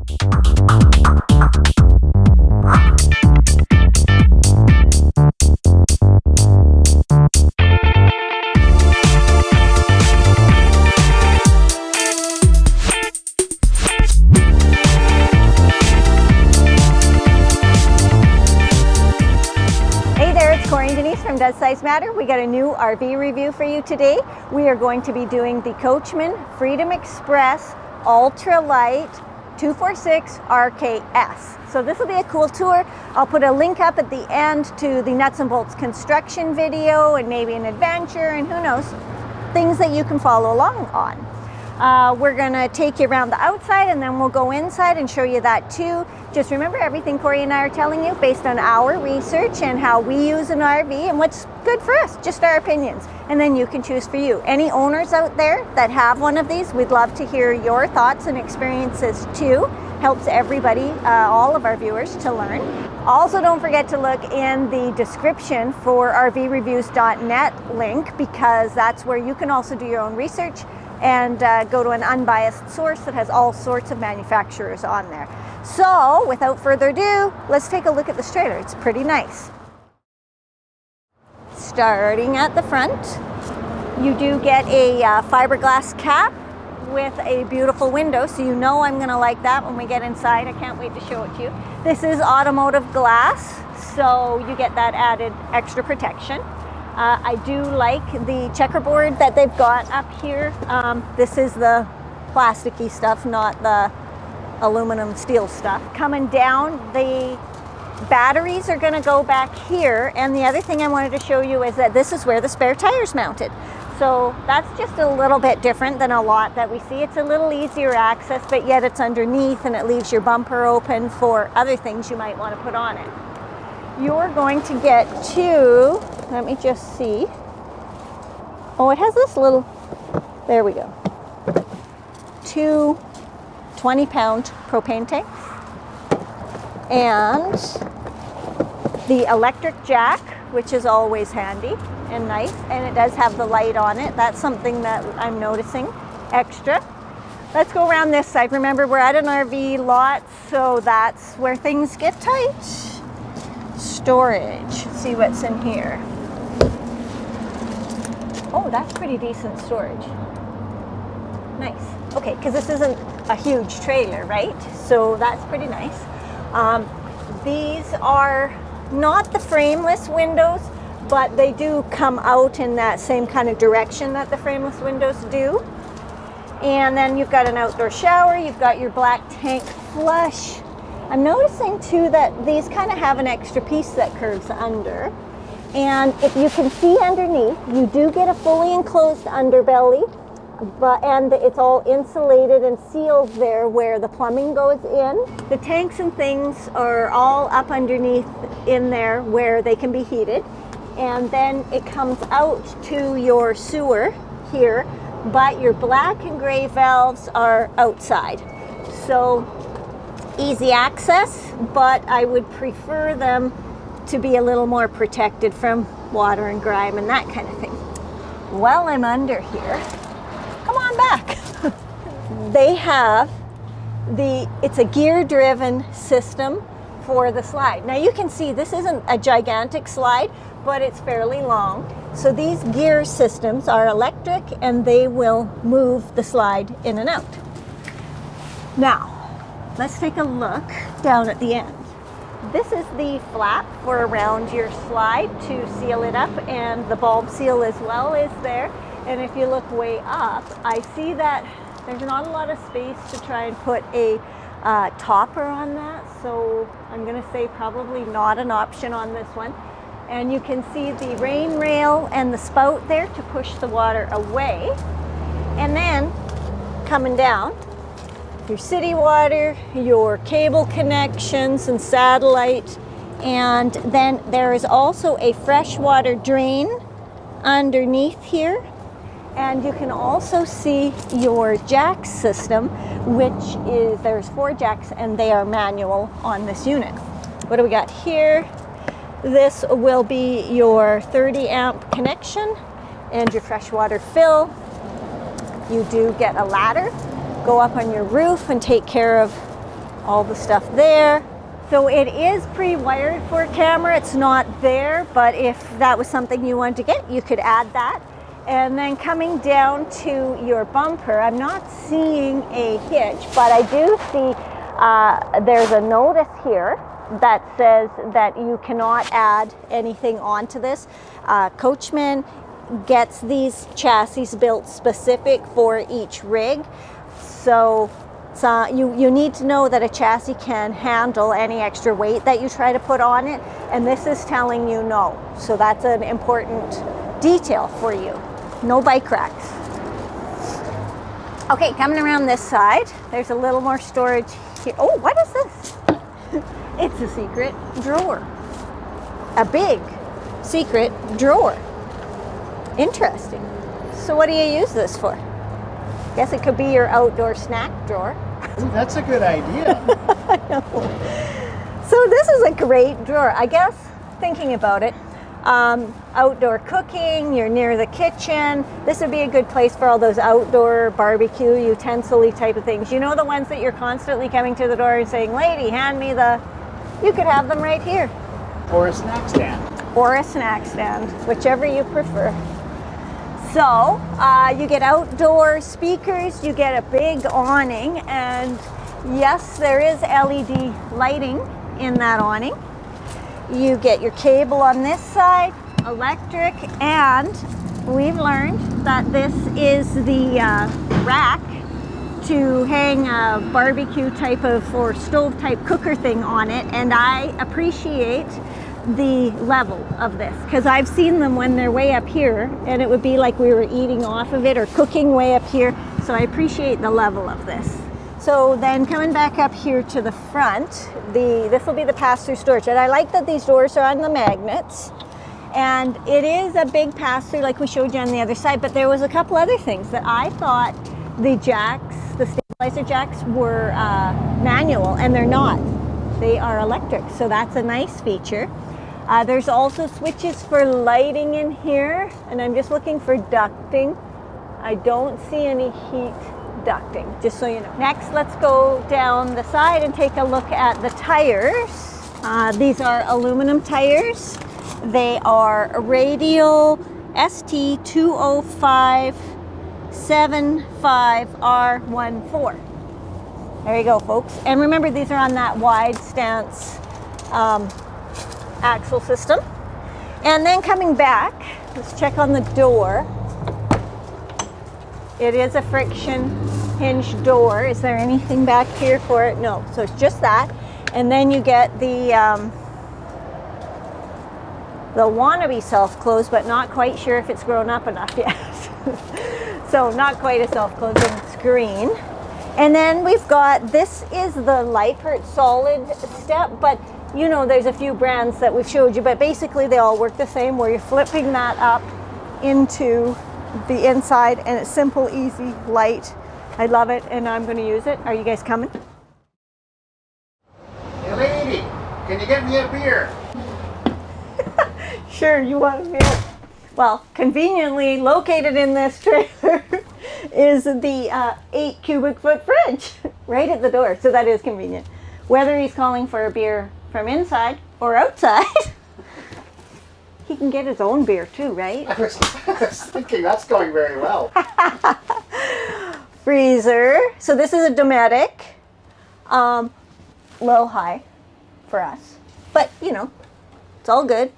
Does Size Matter? We got a new RV review for you today. We are going to be doing the Coachmen Freedom Express Ultralight 246 RKS. So this will be a cool tour. I'll put a link up at the end to the nuts and bolts construction video and maybe an adventure and who knows, things that you can follow along on. We're gonna take you around the outside and then we'll go inside and show you that too. Just remember, everything Corey and I are telling you based on our research and how we use an RV and what's good for us, just our opinions. And then you can choose for you. Any owners out there that have one of these, we'd love to hear your thoughts and experiences too. Helps everybody, all of our viewers, to learn. Also, don't forget to look in the description for rvreviews.net link, because that's where you can also do your own research and go to an unbiased source that has all sorts of manufacturers on there. So without further ado, let's take a look at this trailer. It's pretty nice. Starting at the front, you do get a fiberglass cap with a beautiful window, so you know I'm gonna like that when we get inside. I can't wait to show it to you. This is automotive glass, so you get that added extra protection. I do like the checkerboard that they've got up here. This is the plasticky stuff, not the aluminum steel stuff. Coming down, the batteries are going to go back here, and the other thing I wanted to show you is that this is where the spare tire's mounted. So that's just a little bit different than a lot that we see. It's a little easier access, but yet it's underneath and it leaves your bumper open for other things you might want to put on it. You're going to get two, let me just see. Oh, it has this little, there we go. Two 20-pound propane tanks. And the electric jack, which is always handy and nice. And it does have the light on it. That's something that I'm noticing extra. Let's go around this side. Remember, we're at an RV lot, so that's where things get tight. Storage. Let's see what's in here. Oh, that's pretty decent storage. Nice. Okay, because this isn't a huge trailer, right? So that's pretty nice. These are not the frameless windows, but they do come out in that same kind of direction that the frameless windows do. And then you've got an outdoor shower, you've got your black tank flush. I'm noticing too that these kind of have an extra piece that curves under. And if you can see underneath, you do get a fully enclosed underbelly, and it's all insulated and sealed there where the plumbing goes in. The tanks and things are all up underneath in there where they can be heated. And then it comes out to your sewer here, but your black and gray valves are outside. So easy access, but I would prefer them to be a little more protected from water and grime and that kind of thing. While I'm under here, come on back. They have it's a gear-driven system for the slide. Now you can see this isn't a gigantic slide, but it's fairly long. So these gear systems are electric and they will move the slide in and out. Now, let's take a look down at the end. This is the flap for around your slide to seal it up, and the bulb seal as well is there. And if you look way up, I see that there's not a lot of space to try and put a topper on that. So I'm gonna say probably not an option on this one. And you can see the rain rail and the spout there to push the water away. And then coming down, your city water, your cable connections and satellite. And then there is also a freshwater drain underneath here. And you can also see your jack system, which is, there's 4 jacks and they are manual on this unit. What do we got here? This will be your 30 amp connection and your freshwater fill. You do get a ladder, go up on your roof and take care of all the stuff there. So it is pre-wired for a camera. It's not there, but if that was something you wanted to get, you could add that. And then coming down to your bumper, I'm not seeing a hitch, but I do see there's a notice here that says that you cannot add anything onto this. Coachmen gets these chassis built specific for each rig. So you need to know that a chassis can handle any extra weight that you try to put on it, and this is telling you no. So that's an important detail for you. No bike racks. Okay, coming around this side, there's a little more storage here. Oh, what is this? It's a secret drawer. A big secret drawer. Interesting. So what do you use this for? Guess it could be your outdoor snack drawer. That's a good idea. I know. So this is a great drawer. I guess, thinking about it, outdoor cooking, you're near the kitchen, this would be a good place for all those outdoor barbecue utensil-y type of things. You know, the ones that you're constantly coming to the door and saying, lady, hand me the... You could have them right here. Or a snack stand. Or a snack stand, whichever you prefer. So you get outdoor speakers, you get a big awning, and yes, there is LED lighting in that awning. You get your cable on this side, electric, and we've learned that this is the rack to hang a barbecue type of or stove type cooker thing on it, and I appreciate the level of this because I've seen them when they're way up here and it would be like we were eating off of it or cooking way up here, so I appreciate the level of this. So then coming back up here to the front, this will be the pass-through storage, and I like that these doors are on the magnets, and it is a big pass-through like we showed you on the other side, but there was a couple other things that I thought the jacks, the stabilizer jacks, were manual, and they're not. They are electric, so that's a nice feature. There's also switches for lighting in here, and I'm just looking for ducting. I don't see any heat ducting, just so you know. Next, let's go down the side and take a look at the tires. These are aluminum tires. They are radial ST20575R14. There you go, folks. And remember, these are on that wide stance axle system. And then coming back, let's check on the door. It is a friction hinge door. Is there anything back here for it? No. So it's just that. And then you get the wannabe self-close, but not quite sure if it's grown up enough yet. So not quite a self-closing screen. And then we've got, this is the Lippert solid step, but you know, there's a few brands that we've showed you, but basically they all work the same, where you're flipping that up into the inside, and it's simple, easy, light. I love it, and I'm going to use it. Are you guys coming? Hey lady, can you get me a beer? Sure, you want a beer? Well, conveniently located in this trailer is the 8 cubic foot fridge right at the door, so that is convenient. Whether he's calling for a beer from inside or outside, he can get his own beer too, right? I was thinking that's going very well. Freezer. So this is a Dinette, low high for us, but you know, it's all good.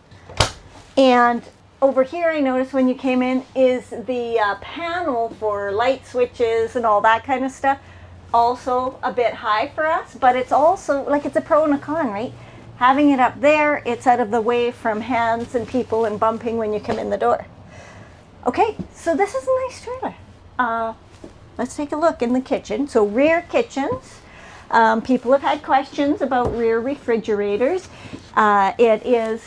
And over here, I noticed when you came in is the panel for light switches and all that kind of stuff. Also a bit high for us, but it's also like, it's a pro and a con, right? Having it up there, it's out of the way from hands and people and bumping when you come in the door. Okay, so this is a nice trailer. Let's take a look in the kitchen. So rear kitchens. People have had questions about rear refrigerators. It is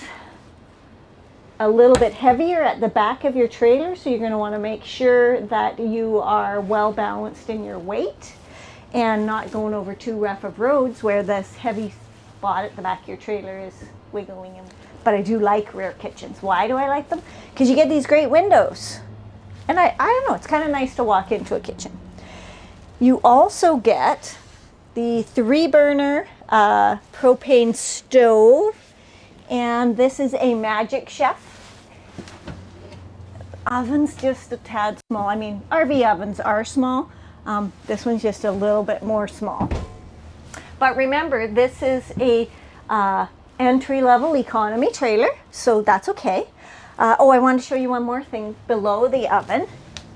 a little bit heavier at the back of your trailer, so you're going to want to make sure that you are well balanced in your weight and not going over too rough of roads where this heavy spot at the back of your trailer is wiggling. But I do like rear kitchens. Why do I like them? Because you get these great windows. And I don't know, it's kind of nice to walk into a kitchen. You also get the 3-burner propane stove, and this is a Magic Chef. Oven's just a tad small. I mean, RV ovens are small. This one's just a little bit more small. But remember, this is a entry-level economy trailer, so that's okay. Oh, I want to show you one more thing. Below the oven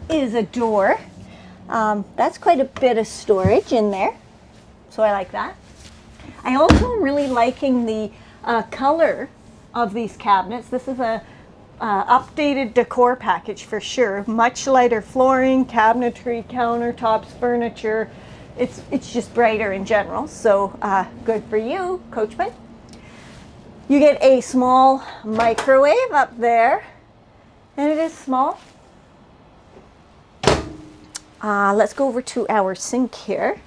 is a door. That's quite a bit of storage in there, so I like that. I also am really liking the color of these cabinets. This is a updated decor package for sure. Much lighter flooring, cabinetry, countertops, furniture. It's just brighter in general, so good for you, Coachmen. You get a small microwave up there, and it is small. Let's go over to our sink here.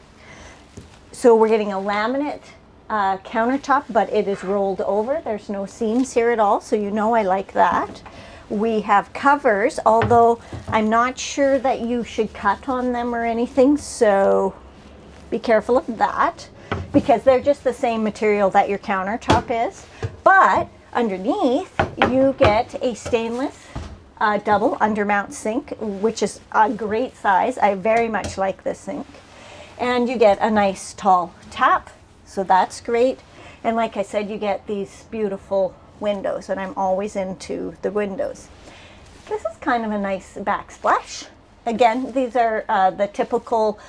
So we're getting a laminate countertop, but it is rolled over. There's no seams here at all, so you know I like that. We have covers, although I'm not sure that you should cut on them or anything, so be careful of that, because they're just the same material that your countertop is. But underneath, you get a stainless double undermount sink, which is a great size. I very much like this sink. And you get a nice tall tap, so that's great. And like I said, you get these beautiful windows, and I'm always into the windows. This is kind of a nice backsplash. Again, these are the typical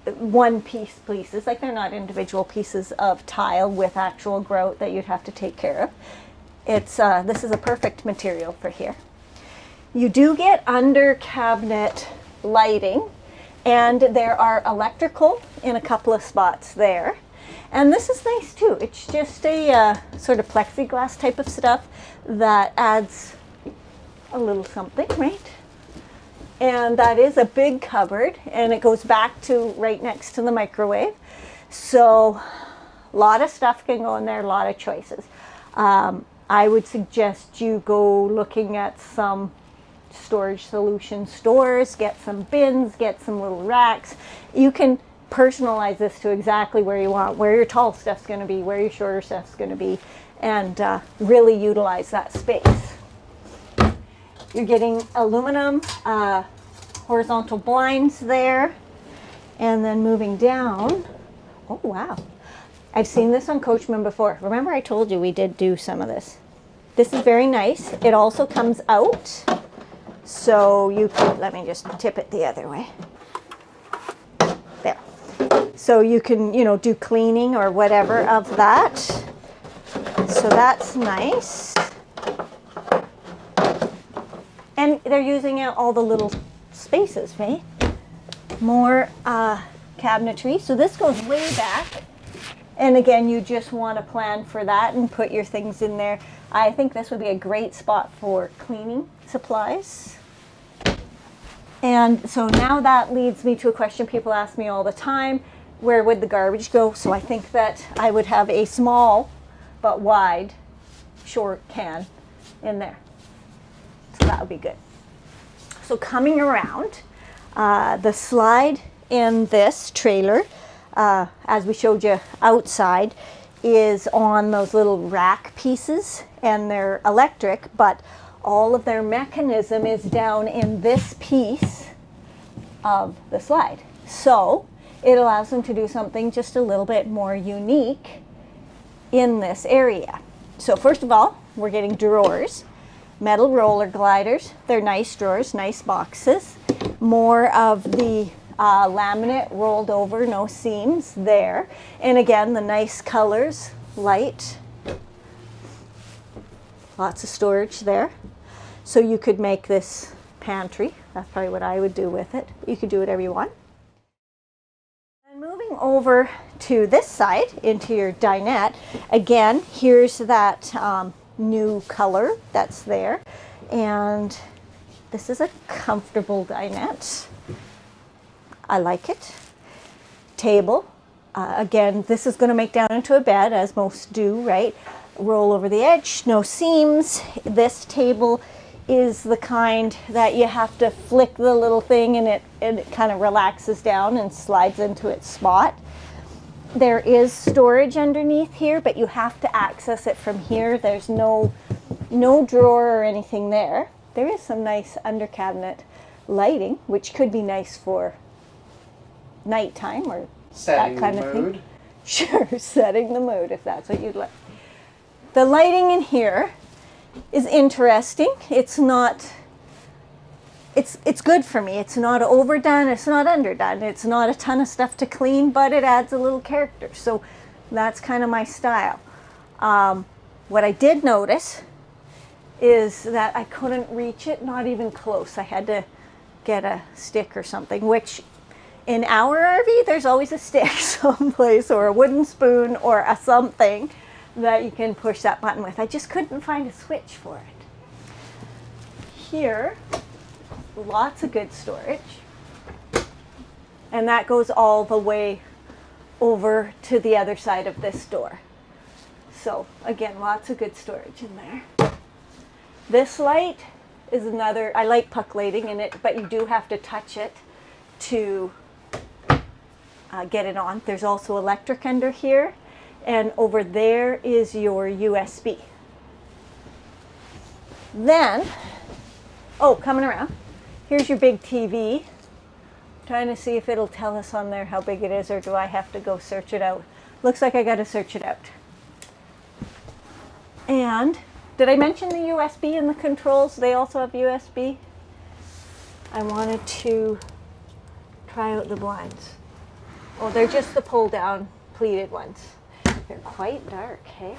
one-piece pieces, like they're not individual pieces of tile with actual grout that you'd have to take care of. This is a perfect material for here. You do get under cabinet lighting, and there are electrical in a couple of spots there. And this is nice too. It's just a sort of plexiglass type of stuff that adds a little something, right? And that is a big cupboard, and it goes back to right next to the microwave. So a lot of stuff can go in there, a lot of choices. I would suggest you go looking at some storage solution stores, get some bins, get some little racks. You can personalize this to exactly where you want, where your tall stuff's going to be, where your shorter stuff's going to be, and really utilize that space. You're getting aluminum horizontal blinds there, and then moving down, oh wow, I've seen this on Coachmen before. Remember I told you we did do some of this. This is very nice. It also comes out, so you can, let me just tip it the other way. There. So you can, you know, do cleaning or whatever of that. So that's nice. And they're using out all the little spaces, right? More cabinetry. So this goes way back. And again, you just want to plan for that and put your things in there. I think this would be a great spot for cleaning supplies. And so now that leads me to a question people ask me all the time. Where would the garbage go? So I think that I would have a small but wide short can in there. So that would be good. So coming around, the slide in this trailer, as we showed you outside, is on those little rack pieces, and they're electric, but all of their mechanism is down in this piece of the slide. So it allows them to do something just a little bit more unique in this area. So first of all, we're getting drawers, metal roller gliders. They're nice drawers, nice boxes. More of the laminate rolled over, no seams there. And again, the nice colors, light. Lots of storage there. So you could make this pantry. That's probably what I would do with it. You could do whatever you want. And moving over to this side, into your dinette, again, here's that new color that's there. And this is a comfortable dinette. I like it. Table. Again, this is going to make down into a bed, as most do, right? Roll over the edge, no seams. This table is the kind that you have to flick the little thing and it kind of relaxes down and slides into its spot. There is storage underneath here, but you have to access it from here. There's no drawer or anything there. There is some nice under cabinet lighting, which could be nice for nighttime or Setting that kind the of mood. thing. Sure, setting the mood if that's what you'd like. The lighting in here is interesting. It's not, it's good for me. It's not overdone, it's not underdone. It's not a ton of stuff to clean, but it adds a little character. So that's kind of my style. What I did notice is that I couldn't reach it, not even close. I had to get a stick or something, which in our RV, there's always a stick someplace or a wooden spoon or a something that you can push that button with. I just couldn't find a switch for it. Here, lots of good storage. And that goes all the way over to the other side of this door. So again, lots of good storage in there. This light is another, I like puck lighting in it, but you do have to touch it to get it on. There's also electric under here, and over there is your USB. Then, oh, coming around, here's your big TV. Trying to see if it'll tell us on there how big it is, or do I have to go search it out? Looks like I got to search it out. And did I mention the USB in the controls? They also have USB. I wanted to try out the blinds. Oh, they're just the pull-down pleated ones. They're quite dark, hey?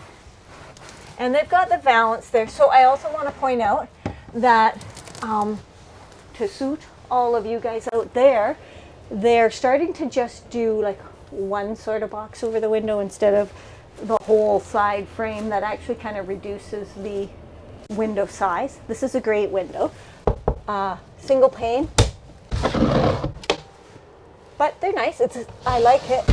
And they've got the valance there. So I also want to point out that to suit all of you guys out there, they're starting to just do like one sort of box over the window instead of the whole side frame. That actually kind of reduces the window size. This is a great window. Single pane. But they're nice. I like it,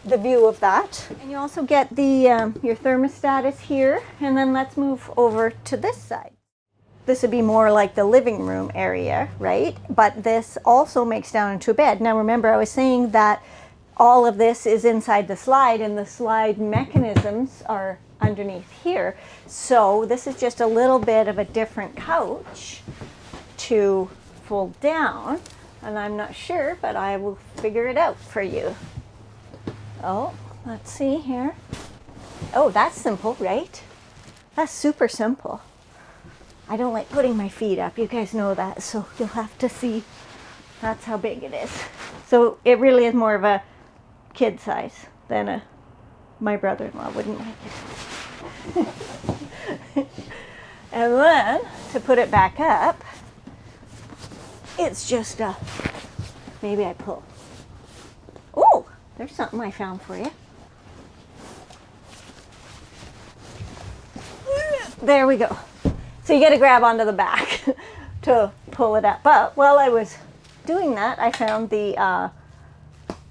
the view of that. And you also get the your thermostat is here. And then let's move over to this side. This would be more like the living room area, right? But this also makes down into a bed. Now remember, I was saying that all of this is inside the slide, and the slide mechanisms are underneath here. So this is just a little bit of a different couch to fold down. And I'm not sure, but I will figure it out for you. Oh, let's see here. Oh, that's simple, right? That's super simple. I don't like putting my feet up. You guys know that, so you'll have to see. That's how big it is. So it really is more of a kid size than my brother-in-law wouldn't like it. And then, to put it back up, it's just maybe I pull. Oh, there's something I found for you. There we go. So you got to grab onto the back to pull it up. But while I was doing that, I found the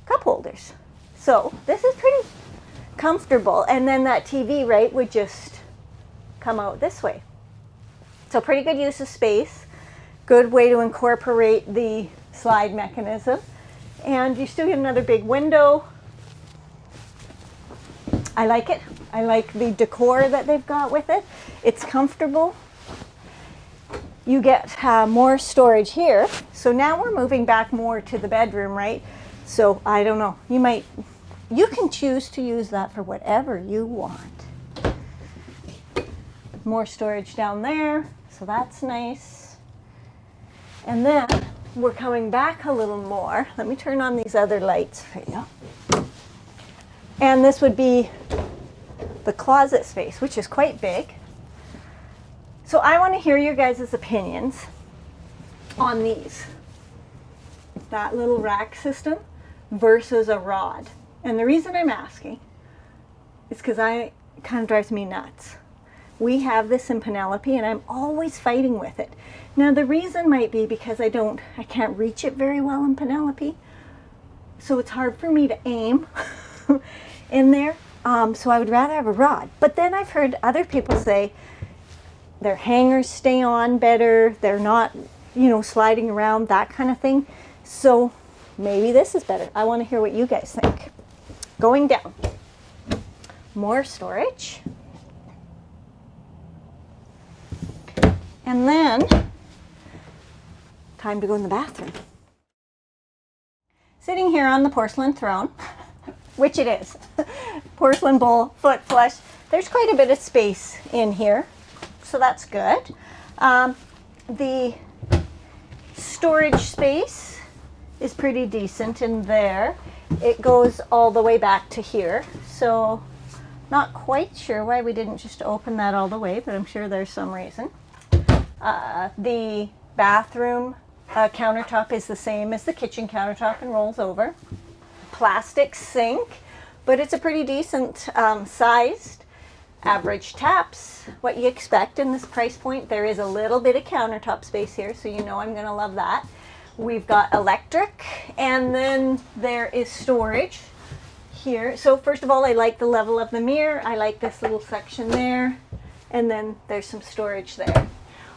cup holders. So this is pretty comfortable. And then that TV, right, would just come out this way. So pretty good use of space. Good way to incorporate the slide mechanism. And you still get another big window. I like it. I like the decor that they've got with it. It's comfortable. You get more storage here. So now we're moving back more to the bedroom, right? So I don't know. You can choose to use that for whatever you want. More storage down there. So that's nice. And then we're coming back a little more. Let me turn on these other lights for you. And this would be the closet space, which is quite big. So I want to hear your guys' opinions on these. That little rack system versus a rod. And the reason I'm asking is because it kind of drives me nuts. We have this in Penelope and I'm always fighting with it. Now the reason might be because I can't reach it very well in Penelope. So it's hard for me to aim in there. So I would rather have a rod. But then I've heard other people say, their hangers stay on better. They're not, you know, sliding around, that kind of thing. So maybe this is better. I want to hear what you guys think. Going down. More storage. And then, time to go in the bathroom. Sitting here on the porcelain throne, which it is, porcelain bowl, foot flush. There's quite a bit of space in here, so that's good. The storage space is pretty decent in there. It goes all the way back to here, so not quite sure why we didn't just open that all the way, but I'm sure there's some reason. The bathroom countertop is the same as the kitchen countertop and rolls over. Plastic sink, but it's a pretty decent sized. Average taps, what you expect in this price point. There is a little bit of countertop space here, so you know I'm going to love that. We've got electric, and then there is storage here. So first of all, I like the level of the mirror. I like this little section there, and then there's some storage there.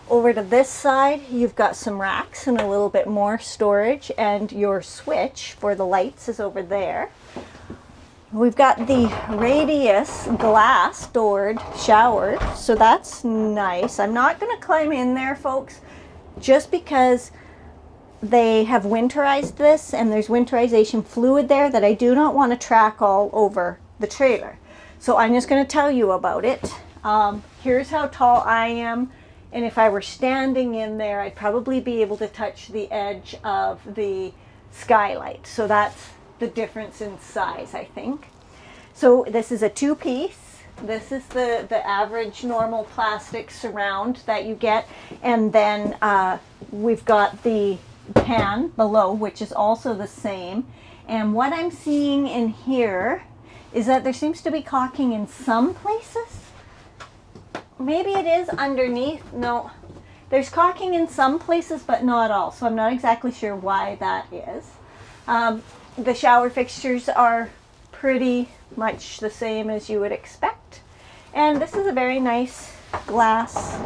Over to this side, you've got some racks and a little bit more storage, and your switch for the lights is over there. We've got the radius glass doored shower, so that's nice. I'm not going to climb in there, folks, just because they have winterized this and there's winterization fluid there that I do not want to track all over the trailer. So I'm just going to tell you about it. Here's how tall I am, and if I were standing in there, I'd probably be able to touch the edge of the skylight. So that's the difference in size, I think. So this is a two-piece. This is the average normal plastic surround that you get, and then we've got the pan below, which is also the same. And what I'm seeing in here is that there seems to be caulking in some places. Maybe it is underneath. No, there's caulking in some places, but not all. So I'm not exactly sure why that is. The shower fixtures are pretty much the same as you would expect. And this is a very nice glass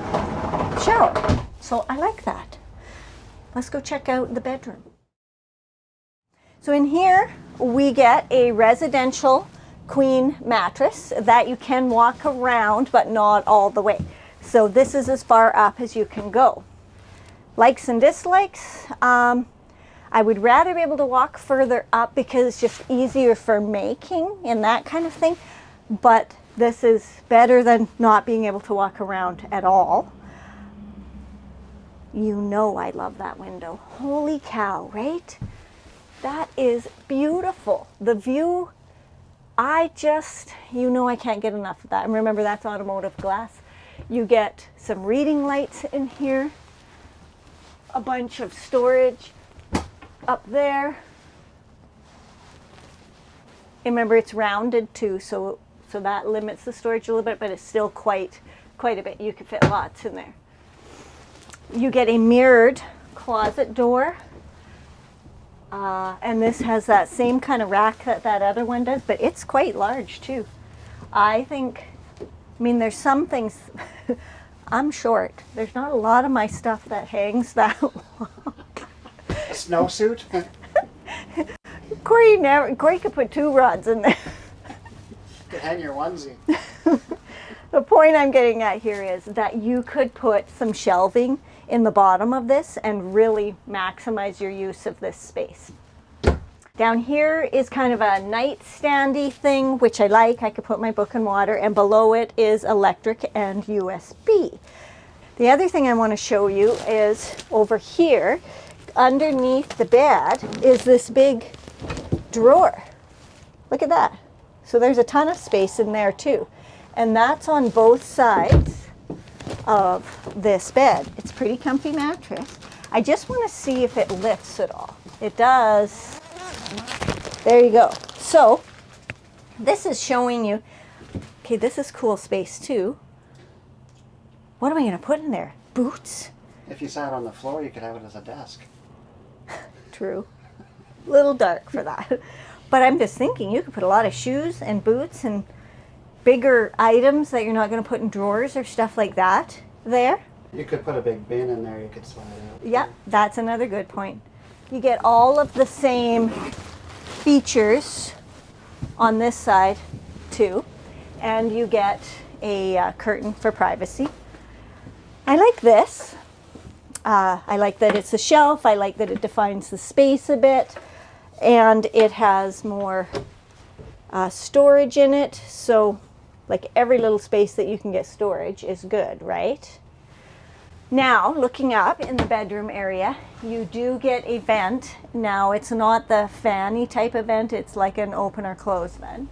shower. So I like that. Let's go check out the bedroom. So in here we get a residential queen mattress that you can walk around, but not all the way. So this is as far up as you can go. Likes and dislikes. I would rather be able to walk further up because it's just easier for making and that kind of thing. But this is better than not being able to walk around at all. You know I love that window. Holy cow, right? That is beautiful. The view, you know I can't get enough of that. And remember, that's automotive glass. You get some reading lights in here, a bunch of storage up there. And remember, it's rounded too, so that limits the storage a little bit, but it's still quite a bit. You can fit lots in there. You get a mirrored closet door, and this has that same kind of rack that other one does, but it's quite large too. I mean, there's some things. I'm short. There's not a lot of my stuff that hangs that long. A snowsuit? Corey could put 2 rods in there. You could hang your onesie. The point I'm getting at here is that you could put some shelving in the bottom of this and really maximize your use of this space. Down here is kind of a nightstandy thing, which I like. I could put my book and water, and below it is electric and USB. The other thing I want to show you is over here, underneath the bed, is this big drawer. Look at that. So there's a ton of space in there too. And that's on both sides of this bed. It's a pretty comfy mattress. I just want to see if it lifts at all. It does. There you go. So this is showing you, okay, this is cool space too. What am I going to put in there? Boots? If you sat on the floor, you could have it as a desk. True. A little dark for that. But I'm just thinking you could put a lot of shoes and boots and bigger items that you're not going to put in drawers or stuff like that there. You could put a big bin in there you could slide out. Yep, that's another good point. You get all of the same features on this side too, and you get a curtain for privacy. I like this. I like that it's a shelf. I like that it defines the space a bit, and it has more storage in it. So like every little space that you can get storage is good, right? Now, looking up in the bedroom area, you do get a vent. Now, it's not the fanny type of vent, it's like an open or close vent.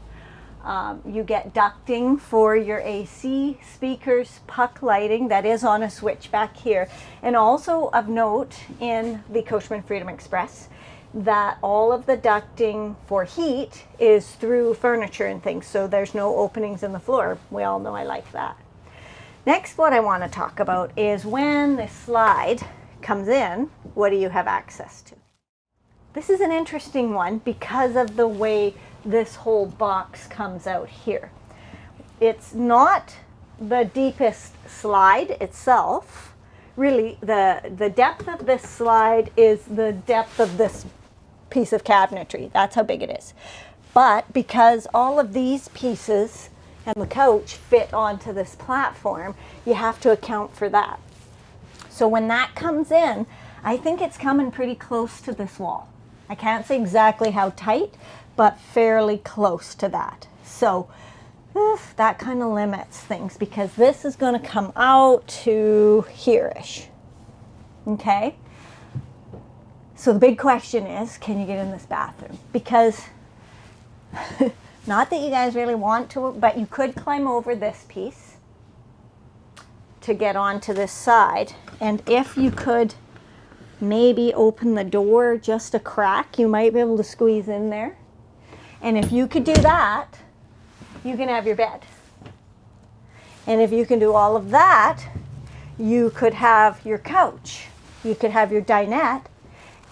You get ducting for your AC, speakers, puck lighting that is on a switch back here. And also of note in the Coachmen Freedom Express that all of the ducting for heat is through furniture and things, so there's no openings in the floor. We all know I like that. Next, what I want to talk about is when the slide comes in, what do you have access to? This is an interesting one because of the way this whole box comes out here. It's not the deepest slide itself. Really, the depth of this slide is the depth of this piece of cabinetry. That's how big it is. But because all of these pieces and the couch fit onto this platform, you have to account for that. So when that comes in, I think it's coming pretty close to this wall. I can't say exactly how tight, but fairly close to that. So that kind of limits things because this is going to come out to here-ish. Okay? So the big question is, can you get in this bathroom? Because not that you guys really want to, but you could climb over this piece to get onto this side. And if you could maybe open the door just a crack, you might be able to squeeze in there. And if you could do that, you can have your bed. And if you can do all of that, you could have your couch. You could have your dinette.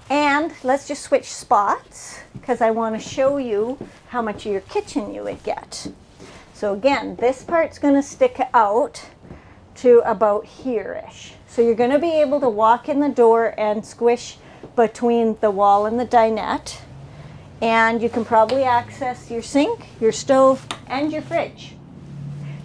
And let's just switch spots because I want to show you how much of your kitchen you would get. So again, this part's going to stick out to about here-ish. So you're going to be able to walk in the door and squish between the wall and the dinette. And you can probably access your sink, your stove, and your fridge.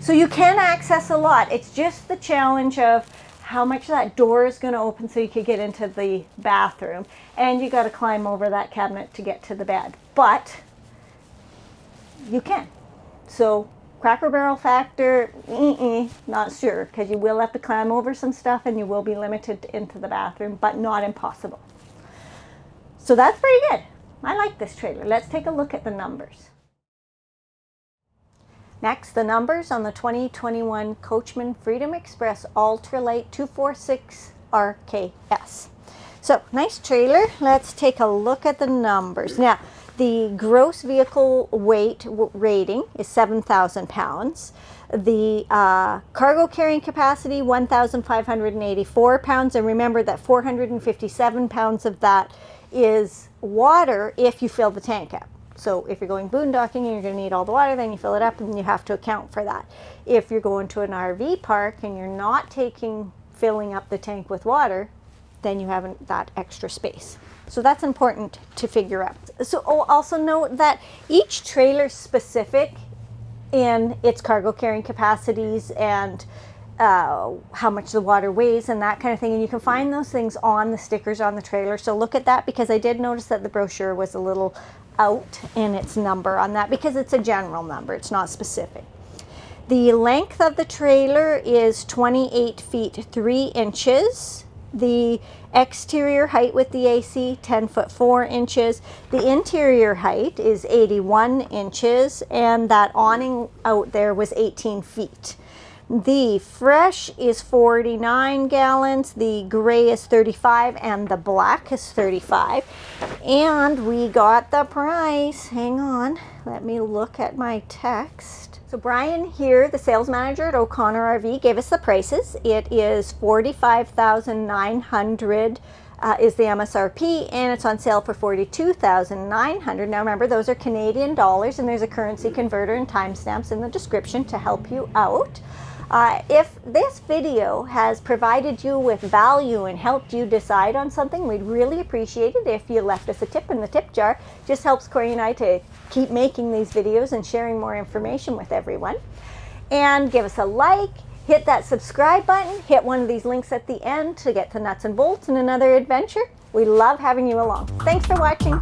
So you can access a lot. It's just the challenge of how much that door is going to open so you could get into the bathroom. And you got to climb over that cabinet to get to the bed. But you can. So Cracker Barrel factor, not sure, because you will have to climb over some stuff and you will be limited into the bathroom, but not impossible. So that's pretty good. I like this trailer. Let's take a look at the numbers. Next, the numbers on the 2021 Coachmen Freedom Express Ultralight 246 RKS. So, nice trailer. Let's take a look at the numbers. Now, the gross vehicle weight rating is 7,000 pounds. The cargo carrying capacity, 1,584 pounds. And remember that 457 pounds of that is water if you fill the tank up. So if you're going boondocking and you're going to need all the water, then you fill it up and you have to account for that. If you're going to an RV park and you're not filling up the tank with water, then you haven't that extra space. So that's important to figure out. So also note that each trailer is specific in its cargo carrying capacities and how much the water weighs and that kind of thing. And you can find those things on the stickers on the trailer. So look at that because I did notice that the brochure was a little out in its number on that because it's a general number, it's not specific. The length of the trailer is 28 feet 3 inches. The exterior height with the AC, 10 foot 4 inches. The interior height is 81 inches and that awning out there was 18 feet. The fresh is 49 gallons, the gray is 35, and the black is 35. And we got the price. Hang on, let me look at my text. So Brian here, the sales manager at O'Connor RV, gave us the prices. It is $45,900 is the MSRP, and it's on sale for $42,900. Now remember, those are Canadian dollars, and there's a currency converter and timestamps in the description to help you out. If this video has provided you with value and helped you decide on something, we'd really appreciate it if you left us a tip in the tip jar. Just helps Corey and I to keep making these videos and sharing more information with everyone. And give us a like, hit that subscribe button, hit one of these links at the end to get to nuts and bolts and another adventure. We love having you along. Thanks for watching.